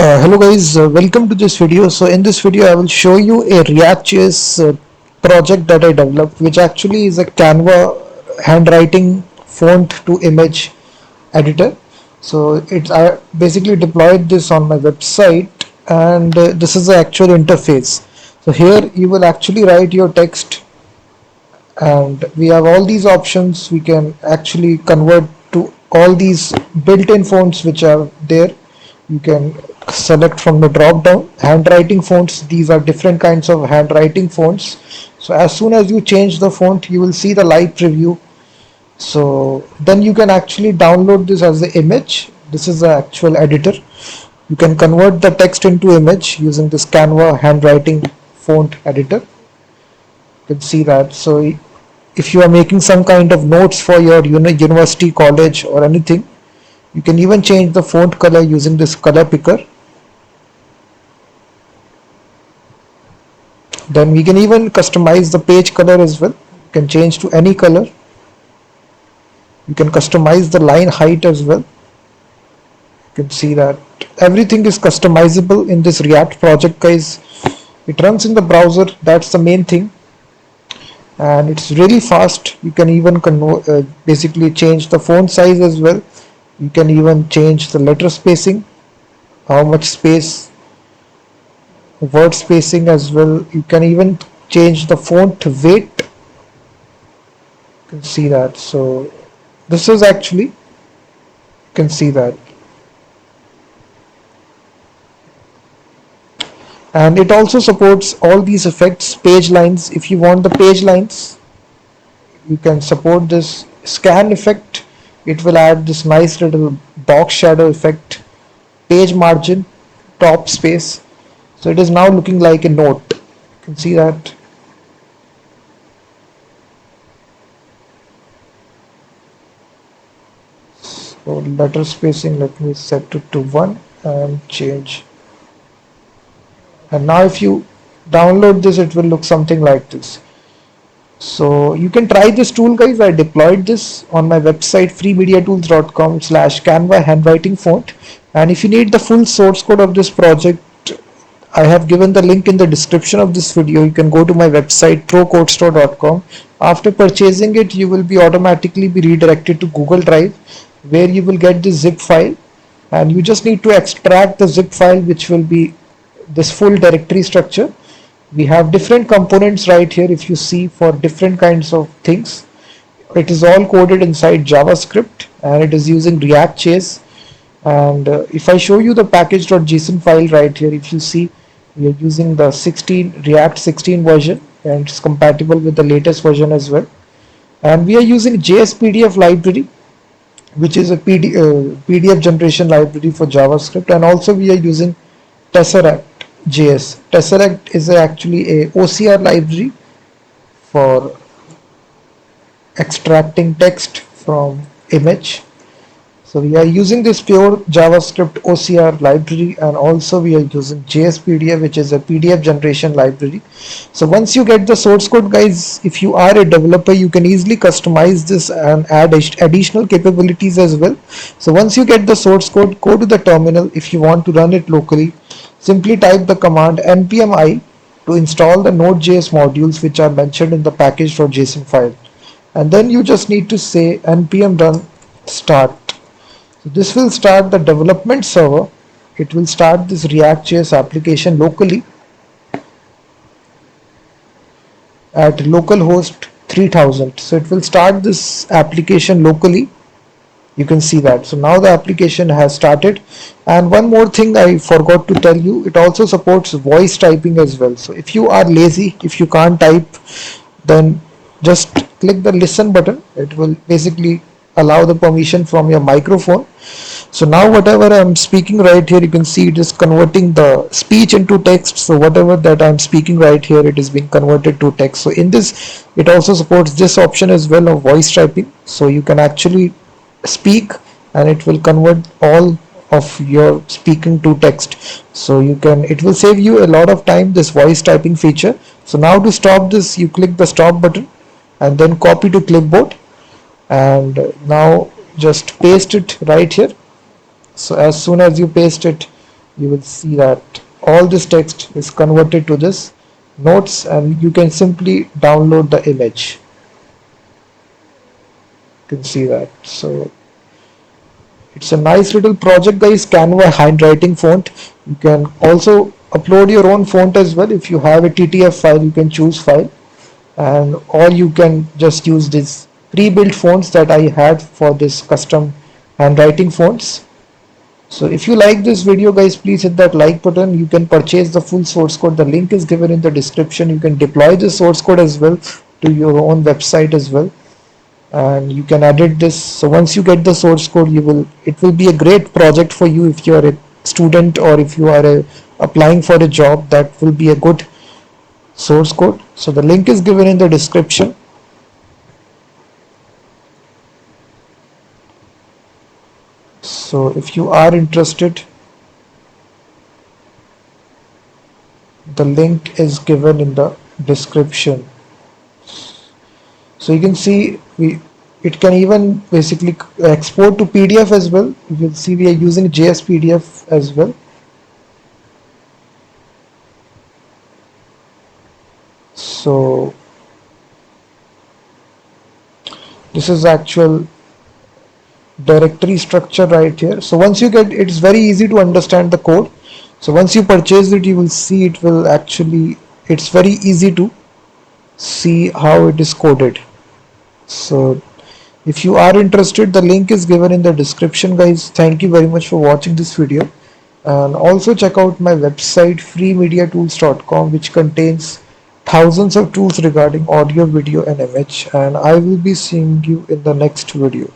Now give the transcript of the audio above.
Hello guys, welcome to this video. So in this video I will show you a React.js project that I developed, which actually is a Canva handwriting font to image editor. So I basically deployed this on my website, and this is the actual interface. So here you will actually write your text, and we have all these options. We can actually convert to all these built-in fonts which are there. You can select from the drop down. Handwriting fonts, these are different kinds of handwriting fonts. So as soon as you change the font, you will see the live preview. So then you can actually download this as the image. This is the actual editor. You can convert the text into image using this Canva handwriting font editor. You can see that. So if you are making some kind of notes for your university, college or anything, you can even change the font color using this color picker. Then we can even customize the page color as well. You can change to any color. You can customize the line height as well. You can see that everything is customizable in this React project, guys. It runs in the browser, that's the main thing, and it's really fast. You can even basically change the font size as well. You can even change the letter spacing, how much space, word spacing as well. You can even change the font weight. You can see that. So this is actually, you can see that, and it also supports all these effects. Page lines, if you want the page lines, you can support this scan effect. It will add this nice little box shadow effect. Page margin, top space, so it is now looking like a note. You can see that. So letter spacing, let me set it to 1 and change. And now if you download this, it will look something like this. So you can try this tool, guys. I deployed this on my website freemediatools.com/Canva handwriting font. And if you need the full source code of this project, I have given the link in the description of this video. You can go to my website procodestore.com. After purchasing it, you will be automatically be redirected to Google Drive, where you will get this zip file, and you just need to extract the zip file, which will be this full directory structure. We have different components right here. If you see, for different kinds of things, it is all coded inside JavaScript, and it is using React.js. And if I show you the package.json file right here, if you see, we are using the React 16 version, and it's compatible with the latest version as well. And we are using jsPDF library, which is a PDF generation library for JavaScript. And also we are using Tesseract.js. Tesseract is actually a OCR library for extracting text from image. So we are using this pure JavaScript OCR library, and also we are using jsPDF, which is a PDF generation library. So once you get the source code, guys, if you are a developer, you can easily customize this and add additional capabilities as well. So once you get the source code, go to the terminal. If you want to run it locally, simply type the command npm I to install the Node.js modules which are mentioned in the package.json file. And then you just need to say npm run start. So this will start the development server. It will start this React.js application locally at localhost 3000. So it will start this application locally. You can see that. So now the application has started. And one more thing I forgot to tell you, it also supports voice typing as well. So if you are lazy, if you can't type, then just click the listen button. It will basically allow the permission from your microphone. So now whatever I'm speaking right here, you can see it is converting the speech into text. So whatever that I'm speaking right here, it is being converted to text. So in this, it also supports this option as well of voice typing. So you can actually speak and it will convert all of your speaking to text. So it will save you a lot of time, this voice typing feature. So now to stop this, you click the stop button and then copy to clipboard, and now just paste it right here. So as soon as you paste it, you will see that all this text is converted to this notes, and you can simply download the image. You can see that. So it's a nice little project, guys. Canva handwriting font. You can also upload your own font as well. If you have a TTF file, you can choose file, and or you can just use this pre-built fonts that I had for this custom handwriting fonts. So if you like this video, guys, please hit that like button. You can purchase the full source code. The link is given in the description. You can deploy the source code as well to your own website as well, and you can edit this. So once you get the source code, it will be a great project for you if you are a student, or if you are applying for a job. That will be a good source code. So the link is given in the description. So if you are interested, the link is given in the description. So you can see it can even basically export to PDF as well. You can see we are using jsPDF as well. So this is actual directory structure right here. So once you get, it's very easy to understand the code. So once you purchase it, you will see it will actually, it's very easy to see how it is coded. So if you are interested, the link is given in the description, guys. Thank you very much for watching this video, and also check out my website freemediatools.com, which contains thousands of tools regarding audio, video and image, and I will be seeing you in the next video.